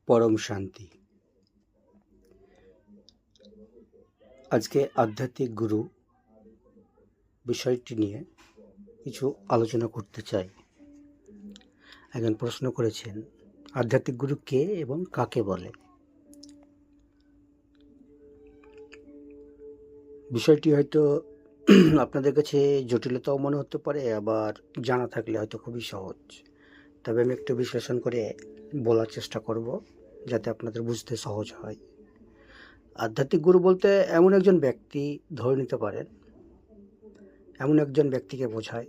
পরম শান্তি। আজকে আধ্যাত্মিক গুরু বিষয়টি নিয়ে কিছু আলোচনা করতে চাই। একজন প্রশ্ন করেছেন, আধ্যাত্মিক গুরু কে এবং কাকে বলে? বিষয়টি হয়তো আপনাদের কাছে জটিলতাও মনে হতে পারে, আবার জানা থাকলে হয়তো খুবই সহজ। তবে আমি একটু বিশ্লেষণ করে বলার চেষ্টা করব, যাতে আপনাদের বুঝতে সহজ হয়। আধ্যাত্মিক গুরু বলতে এমন একজন ব্যক্তি ধরে নিতে পারেন, এমন একজন ব্যক্তিকে বোঝায়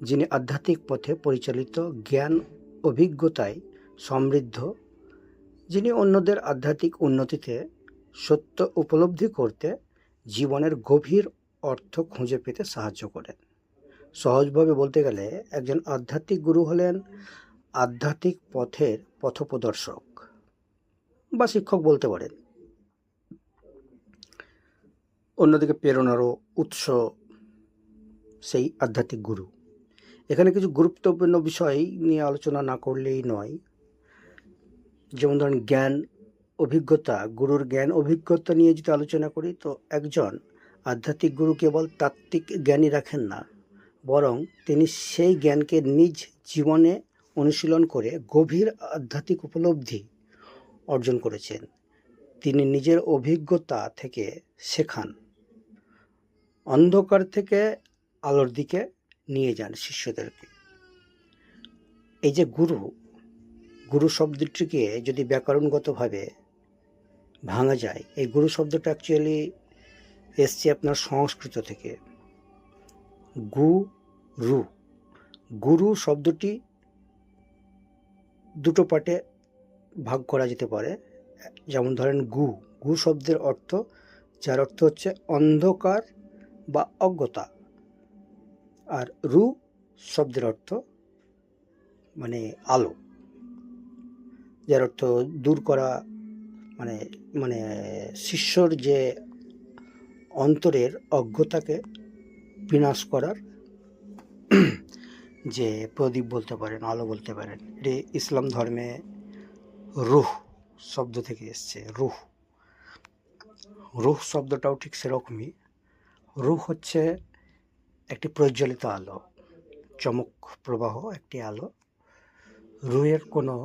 যিনি আধ্যাত্মিক পথে পরিচালিত, জ্ঞান অভিজ্ঞতায় সমৃদ্ধ, যিনি অন্যদের আধ্যাত্মিক উন্নতিতে সত্য উপলব্ধি করতে, জীবনের গভীর অর্থ খুঁজে পেতে সাহায্য করেন। সহজভাবে বলতে গেলে একজন আধ্যাত্মিক গুরু হলেন আধ্যাত্মিক পথের পথপ্রদর্শক বা শিক্ষক বলতে পারেন। অন্যদিকে প্রেরণারও উৎস সেই আধ্যাত্মিক গুরু। এখানে কিছু গুরুত্বপূর্ণ বিষয় নিয়ে আলোচনা না করলেই নয়। যেমন ধরেন জ্ঞান অভিজ্ঞতা, গুরুর জ্ঞান অভিজ্ঞতা নিয়ে যদি আলোচনা করি, তো একজন আধ্যাত্মিক গুরু কেবল তাত্ত্বিক জ্ঞানই রাখেন না, বরং তিনি সেই জ্ঞানকে নিজ জীবনে অনুশীলন করে গভীর আধ্যাত্মিক উপলব্ধি অর্জন করেছেন। তিনি নিজের অভিজ্ঞতা থেকে শেখান, অন্ধকার থেকে আলোর দিকে নিয়ে যান শিষ্যদেরকে। এই যে গুরু শব্দটিকে যদি ব্যাকরণগতভাবে ভাঙা যায়, এই গুরু শব্দটা অ্যাকচুয়ালি এসছে আপনার সংস্কৃত থেকে। গুরু শব্দটি দুটো পার্টে ভাগ করা যেতে পারে। যেমন ধরেন গু শব্দের অর্থ, যার অর্থ হচ্ছে অন্ধকার বা অজ্ঞতা, আর রু শব্দের অর্থ মানে আলো, যার অর্থ দূর করা, মানে শিষ্যর যে অন্তরের অজ্ঞতাকে বিনাশ করার যে প্রদীপ বলতে পারেন, আলো বলতে পারেন। এটি ইসলাম ধর্মে রুহ শব্দ থেকে এসছে। রুহ শব্দটাও ঠিক সেরকমই। রুহ হচ্ছে একটি প্রজ্বলিত আলো, চমক প্রবাহ একটি আলো। রুহের কোনো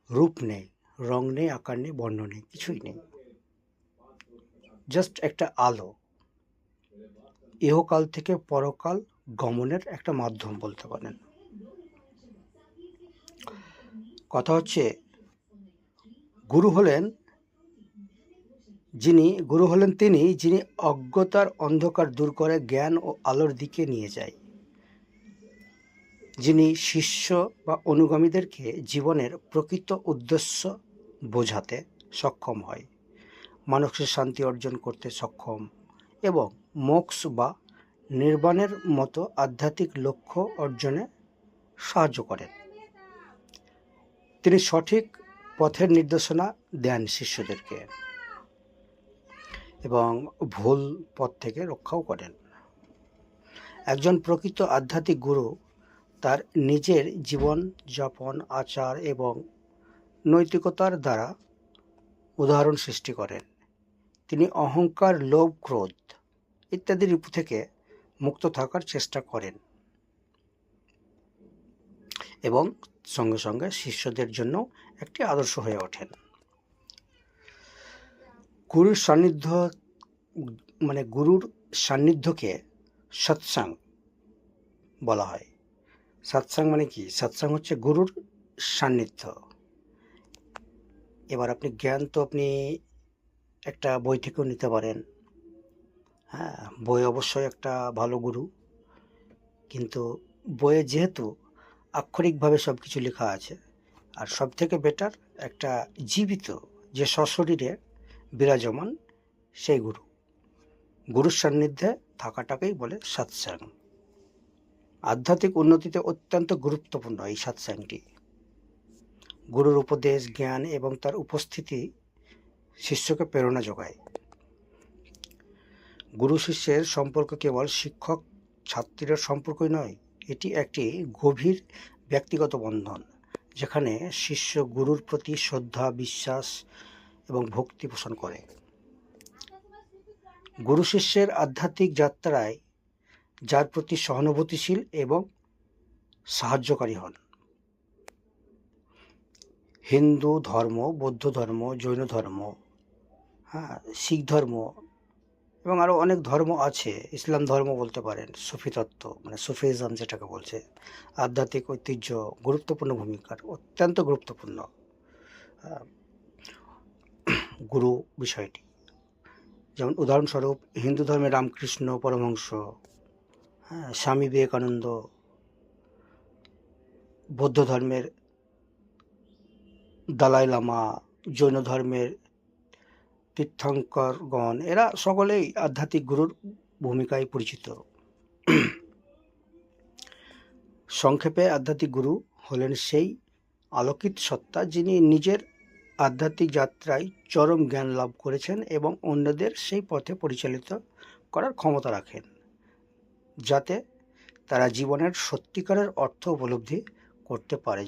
রূপ নেই, রং নেই, আকার নেই, বর্ণ নেই, কিছুই নেই, জাস্ট একটা আলো। ইহকাল থেকে পরকাল গমনের একটা মাধ্যম বলতে পারেন। কথা হচ্ছে গুরু হলেন তিনি যিনি অজ্ঞতার অন্ধকার দূর করে জ্ঞান ও আলোর দিকে নিয়ে যায়, যিনি শিষ্য বা অনুগামীদেরকে জীবনের প্রকৃত উদ্দেশ্য বোঝাতে সক্ষম হয়, মানসিক শান্তি অর্জন করতে সক্ষম এবং মোক্ষ বা নির্বাণের মতো আধ্যাত্মিক লক্ষ্য অর্জনে সাহায্য করেন। তিনি সঠিক পথের নির্দেশনা দেন শিষ্যদেরকে এবং ভুল পথ থেকে রক্ষাও করেন। একজন প্রকৃত আধ্যাত্মিক গুরু তার নিজের জীবন যাপন, আচার এবং নৈতিকতার দ্বারা উদাহরণ সৃষ্টি করেন। তিনি অহংকার, লোভ, ক্রোধ ইত্যাদির থেকে মুক্ত থাকার চেষ্টা করেন এবং সঙ্গে সঙ্গে শিষ্যদের জন্য একটি আদর্শ হয়ে ওঠেন। গুরুর সান্নিধ্যকে সৎসাং বলা হয়। সৎসাং মানে কি? সৎসাং হচ্ছে গুরুর সান্নিধ্য। এবার আপনি জ্ঞান তো আপনি একটা বই থেকেও নিতে পারেন। হ্যাঁ, বই অবশ্যই একটা ভালো গুরু, কিন্তু বইয়ে যেহেতু আক্ষরিকভাবে সব কিছু লেখা আছে, আর সব থেকে বেটার একটা জীবিত, যে সশরীরে বিরাজমান সেই গুরুর সান্নিধ্যে থাকাটাকেই বলে সৎসাং। আধ্যাত্মিক উন্নতিতে অত্যন্ত গুরুত্বপূর্ণ এই সৎসাংটি। গুরুর উপদেশ, জ্ঞান এবং তার উপস্থিতি শিষ্যকে প্রেরণা যোগায়। গুরু শিষ্যের সম্পর্ক কেবল শিক্ষক ছাত্রীর সম্পর্কই নয়, এটি একটি গভীর ব্যক্তিগত বন্ধন, যেখানে শিষ্য গুরুর প্রতি শ্রদ্ধা, বিশ্বাস এবং ভক্তি পোষণ করে। গুরু শিষ্যের আধ্যাত্মিক যাত্রায় যার প্রতি সহানুভূতিশীল এবং সাহায্যকারী হন। হিন্দু ধর্ম, বৌদ্ধ ধর্ম, জৈন ধর্ম, শিখ ধর্ম এবং আরও অনেক ধর্ম আছে, ইসলাম ধর্ম বলতে পারেন, সুফি তত্ত্ব মানে সুফিজম যেটাকে বলছে, আধ্যাত্মিক ঐতিহ্য গুরুত্বপূর্ণ ভূমিকার, অত্যন্ত গুরুত্বপূর্ণ গুরু বিষয়টি। যেমন উদাহরণস্বরূপ হিন্দু ধর্মে রামকৃষ্ণ পরমহংস, স্বামী বিবেকানন্দ, বৌদ্ধ ধর্মের দালাই লামা, জৈন ধর্মের তীর্থঙ্করগণ, এরা সকলেই আধ্যাত্মিক গুরুর ভূমিকায় পরিচিত। সংক্ষেপে আধ্যাত্মিক গুরু হলেন সেই আলোকিত সত্তা যিনি নিজের আধ্যাত্মিক যাত্রায় চরম জ্ঞান লাভ করেছেন এবং অন্যদের সেই পথে পরিচালিত করার ক্ষমতা রাখেন, যাতে তারা জীবনের সত্যিকারের অর্থ উপলব্ধি করতে পারে,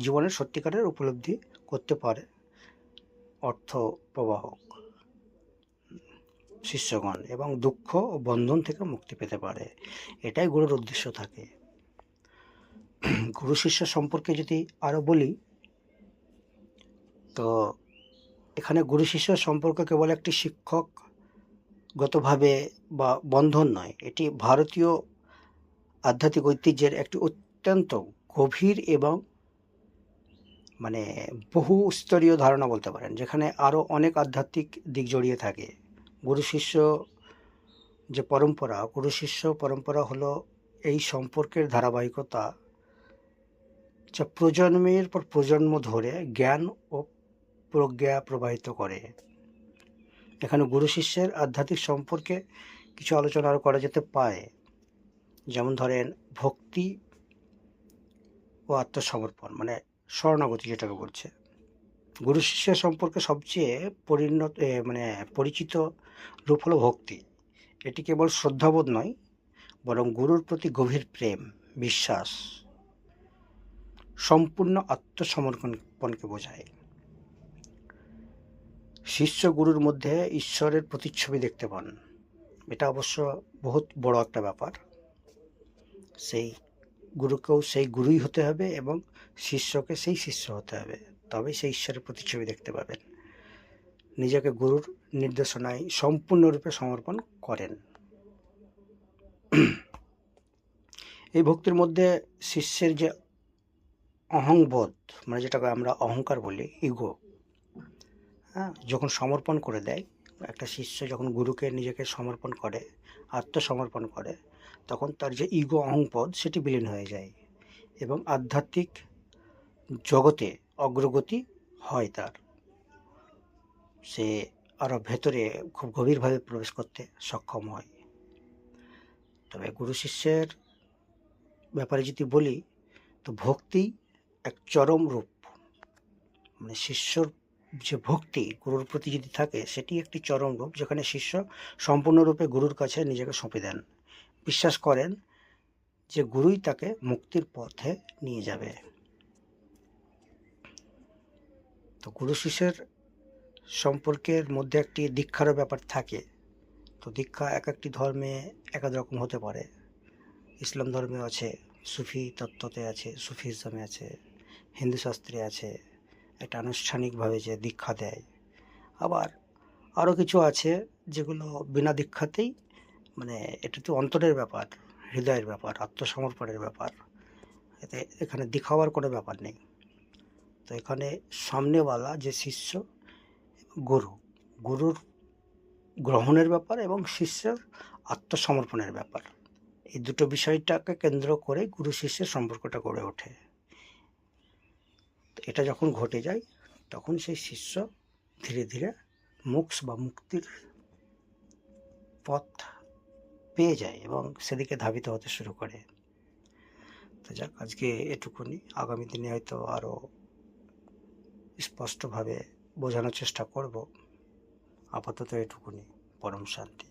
জীবনের সত্যিকারের উপলব্ধি করতে পারে অর্থ প্রবাহক শিষ্যগণ, এবং দুঃখ ও বন্ধন থেকে মুক্তি পেতে পারে। এটাই গুরুর উদ্দেশ্য থাকে। গুরু শিষ্য সম্পর্কে যদি আরও বলি, তো এখানে গুরু শিষ্য সম্পর্ক কেবল একটি শিক্ষকগতভাবে বা বন্ধন নয়, এটি ভারতীয় আধ্যাত্মিক ঐতিহ্যের একটি অত্যন্ত গভীর এবং বহু স্তরীয় ধারণা বলতে পারেন, যেখানে আরও অনেক আধ্যাত্মিক দিক জড়িয়ে থাকে। গুরু শিষ্য পরম্পরা হলো এই সম্পর্কের ধারাবাহিকতা, যা প্রজন্মের পর প্রজন্ম ধরে জ্ঞান ও প্রজ্ঞা প্রবাহিত করে। এখানে গুরু শিষ্যের আধ্যাত্মিক সম্পর্কে কিছু আলোচনা আরও করা যেতে পারে, যেমন ধরেন ভক্তি ও আত্মসমর্পণ, শরণাগতি যেটাকে বলছে। গুরু শিষ্যের সম্পর্কে সবচেয়ে পরিচিত রূপ হলো ভক্তি। এটি কেবল শ্রদ্ধাবোধ নয়, বরং গুরুর প্রতি গভীর প্রেম, বিশ্বাস, সম্পূর্ণ আত্মসমর্পণকে বোঝায়। শিষ্য গুরুর মধ্যে ঈশ্বরের প্রতিচ্ছবি দেখতে পান। এটা অবশ্য বহুত বড় একটা ব্যাপার। সেই গুরুকেও সেই গুরুই হতে হবে এবং শিষ্যকে সেই শিষ্য হতে হবে, তবেই সেই ঈশ্বরের প্রতিচ্ছবি দেখতে পাবেন। নিজেকে গুরুর নির্দেশনায় সম্পূর্ণরূপে সমর্পণ করেন। এই ভক্তির মধ্যে শিষ্যের যে অহংবোধ, যেটাকে আমরা অহংকার বলি, ইগো, যখন সমর্পণ করে দেয়, একটা শিষ্য যখন গুরুকে নিজেকে সমর্পণ করে, আত্মসমর্পণ করে, তখন তার যে ইগো, অহংবোধ, সেটি বিলীন হয়ে যায় এবং আধ্যাত্মিক জগতে অগ্রগতি হয় তার। সে আরও ভেতরে খুব গভীরভাবে প্রবেশ করতে সক্ষম হয়। তবে গুরু শিষ্যের ব্যাপারে যদি বলি, তো ভক্তি এক চরম রূপ। শিষ্যর যে ভক্তি গুরুর প্রতি যদি থাকে, সেটি একটি চরম রূপ, যেখানে শিষ্য সম্পূর্ণরূপে গুরুর কাছে নিজেকে সঁপে দেন, বিশ্বাস করেন যে গুরুই তাকে মুক্তির পথে নিয়ে যাবে। তো গুরু শিষ্যের সম্পর্কের মধ্যে একটি দীক্ষারও ব্যাপার থাকে। তো দীক্ষা এক একটি ধর্মে এক এক রকম হতে পারে। ইসলাম ধর্মে আছে, সুফি তত্ত্বতে আছে, সুফিজমে আছে, হিন্দু শাস্ত্রে আছে একটা আনুষ্ঠানিকভাবে যে দীক্ষা দেয়। আবার আরও কিছু আছে যেগুলো বিনা দীক্ষাতেই, এটা তো অন্তরের ব্যাপার, হৃদয়ের ব্যাপার, আত্মসমর্পণের ব্যাপার। এখানে দেখাবার কোনো ব্যাপার নেই। তো এখানে সামনেওয়ালা যে শিষ্য, গুরুর গ্রহণের ব্যাপার এবং শিষ্যের আত্মসমর্পণের ব্যাপার, এই দুটো বিষয়টাকে কেন্দ্র করে গুরু শিষ্যের সম্পর্কটা গড়ে ওঠে। এটা যখন ঘটে যায়, তখন সেই শিষ্য ধীরে ধীরে মোক্ষ বা মুক্তির পথ পেয়ে যায় এবং সেদিকে ধাবিত হতে শুরু করে। তো যাক, আজকে এটুকুনি। আগামী দিনে হয়তো আরও স্পষ্টভাবে বোঝানোর চেষ্টা করব। আপাতত এটুকুনি। পরম শান্তি।